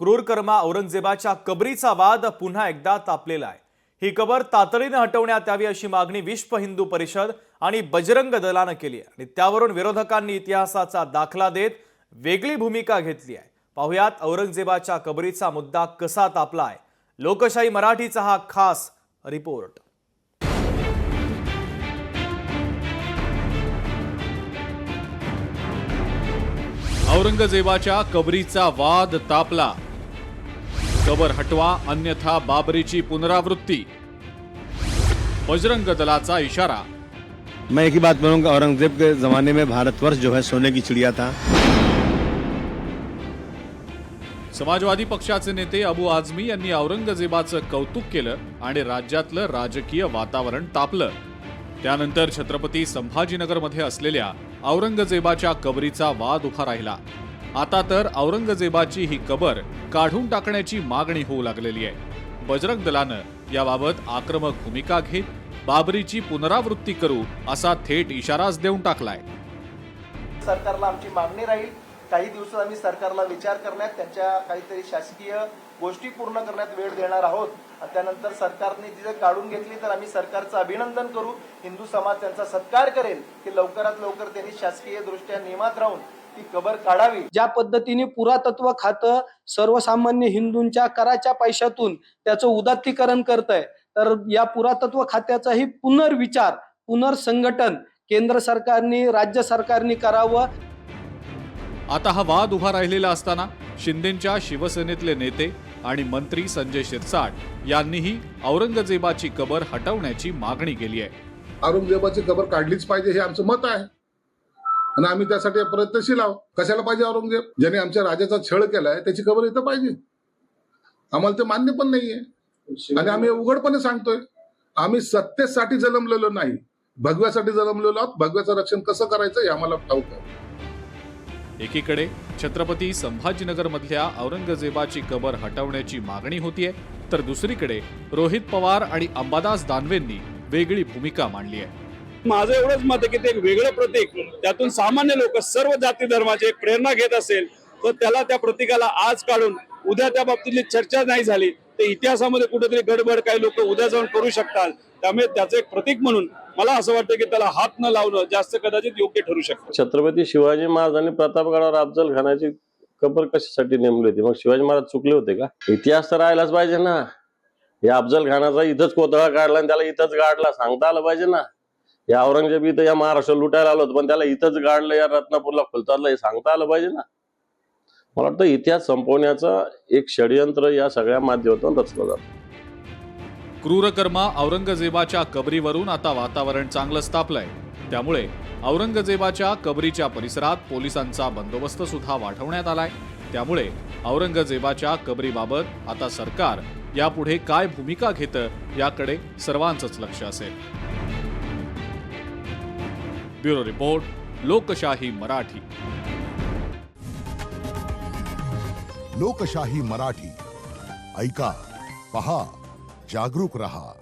क्रूरकर्मा औरंगजेबाच्या कबरीचा वाद पुन्हा एकदा तापलेला आहे। ही कबर तातडीने हटवण्यात यावी अशी मागणी विश्व हिंदू परिषद आणि बजरंग दलाने केली आहे आणि त्यावरून विरोधकांनी इतिहासाचा दाखला देत वेगळी भूमिका घेतली आहे। पाहुयात औरंगजेबाच्या कबरीचा मुद्दा कसा तापलाय। लोकशाही मराठीचा हा खास रिपोर्ट। औरंगजेबाच्या कबरीचा वाद तापला। कबर हटवा अन्यथा बाबरीची पुनरावृत्ती। बजरंग दलाचा इशारा। मैं एक ही बात बोलूंगा, औरंगजेब के जमाने में भारतवर्ष जो है सोने की चिड़िया था। समाजवादी पक्षाचे नेते अबू आझमी यांनी औरंगजेबाचं कौतुक केलं आणि राज्यातलं राजकीय वातावरण तापलं। त्यानंतर छत्रपती संभाजीनगरमध्ये असलेल्या औरंगजेबाच्या कबरीचा वाद उभा राहिला। आता तर औरंगजेबाची ही कबर काढून टाकण्याची मागणी होऊ लागलेली आहे। बजरंग दलानं याबाबत आक्रमक भूमिका घेत बाबरीची पुनरावृत्ती करू असा थेट इशाराच देऊन टाकलाय। सरकारला आमची मागणी राहील, काही दिवसात आम्ही सरकारला विचार करण्यात, त्यांच्या काहीतरी शासकीय गोष्टी पूर्ण करण्यात वेळ देणार आहोत। त्यानंतर सरकारने तिथे काढून घेतली तर आम्ही सरकारचं अभिनंदन करू, हिंदू समाज त्यांचा सत्कार करेल की लवकरात लवकर त्यांनी शासकीय दृष्ट्या नियमात राहून ती कबर काढावी। ज्या पद्धतीने पुरातत्व खातं सर्वसामान्य हिंदूंच्या कराच्या पैशातून त्याचं उदात्तीकरण करतंय, तर या पुरातत्व खात्याचाही पुनर्विचार पुनर्संघटन केंद्र सरकारने राज्य सरकारने करावं। आता हा वाद उभा राहिलेला असताना शिंदेंच्या शिवसेनेतले नेते आणि मंत्री संजय शिरसाट यांनीही औरंगजेबाची कबर हटवण्याची मागणी केली आहे। औरंगजेबाची कबर काढलीच पाहिजे हे आमचं मत आहे आणि आम्ही त्यासाठी प्रयत्नशील आहोत। कशाला पाहिजे औरंगजेब? ज्याने आमच्या राजाचा छळ केलाय त्याची कबर इथं पाहिजे। आम्हाला ते मान्य पण नाहीये आणि आम्ही उघडपणे सांगतोय, आम्ही सत्तेसाठी जन्मलेलो नाही, भगव्यासाठी जन्मलेलो आहोत। भगव्याचं रक्षण कसं करायचं हे आम्हाला ठाऊक आहे। एकीकडे छत्रपती संभाजीनगर मधल्या औरंगजेबाची कबर हटवण्याची मागणी होतीये, तर दुसरीकडे रोहित पवार आणि अंबादास दानवेंनी वेगळी भूमिका मांडली आहे। माझं एवढंच मत आहे की ते एक वेगळं प्रतीक, त्यातून सामान्य लोक सर्व जाती धर्माची एक प्रेरणा घेत असेल तर त्याला त्या प्रतीकाला आज काढून उद्या त्या बाबतीतली चर्चा नाही झाली तर इतिहासामध्ये कुठेतरी गडबड काही लोक उद्या जाऊन करू शकतात। त्यामुळे त्याचं एक प्रतीक म्हणून मला असं वाटतं की त्याला हात न लावणं जास्त कदाचित योग्य ठरू शकतं। छत्रपती शिवाजी महाराजांनी प्रतापगडावर अफजल खानाची कबर कशासाठी नेमली होती? मग शिवाजी महाराज चुकले होते का? इतिहास तर राहिलाच पाहिजे ना। या अफजल खानाचा इथंच कोतळा काढला आणि त्याला इथंच गाडला, सांगता आलं पाहिजे ना। या औरंगजेब इथं या महाराष्ट्र लुटायला आलो होतो पण त्याला इथंच गाडलं, या रत्नापूरला खुलतारला, हे सांगता आलं पाहिजे ना। मला वाटतं इतिहास संपवण्याचं एक षडयंत्र या सगळ्या माध्यमातून रचलं जातं। क्रूरकर्मा औरंगजेबाच्या कबरीवरून आता वातावरण चांगलंच तापलंय। त्यामुळे औरंगजेबाच्या कबरीच्या परिसरात पोलिसांचा बंदोबस्त सुद्धा वाढवण्यात आलाय। त्यामुळे औरंगजेबाच्या कबरीबाबत आता सरकार यापुढे काय भूमिका घेतं याकडे सर्वांचंच लक्ष असेल। ब्युरो रिपोर्ट, लोकशाही मराठी। लोकशाही मराठी ऐका, पहा, जागरूक रहा।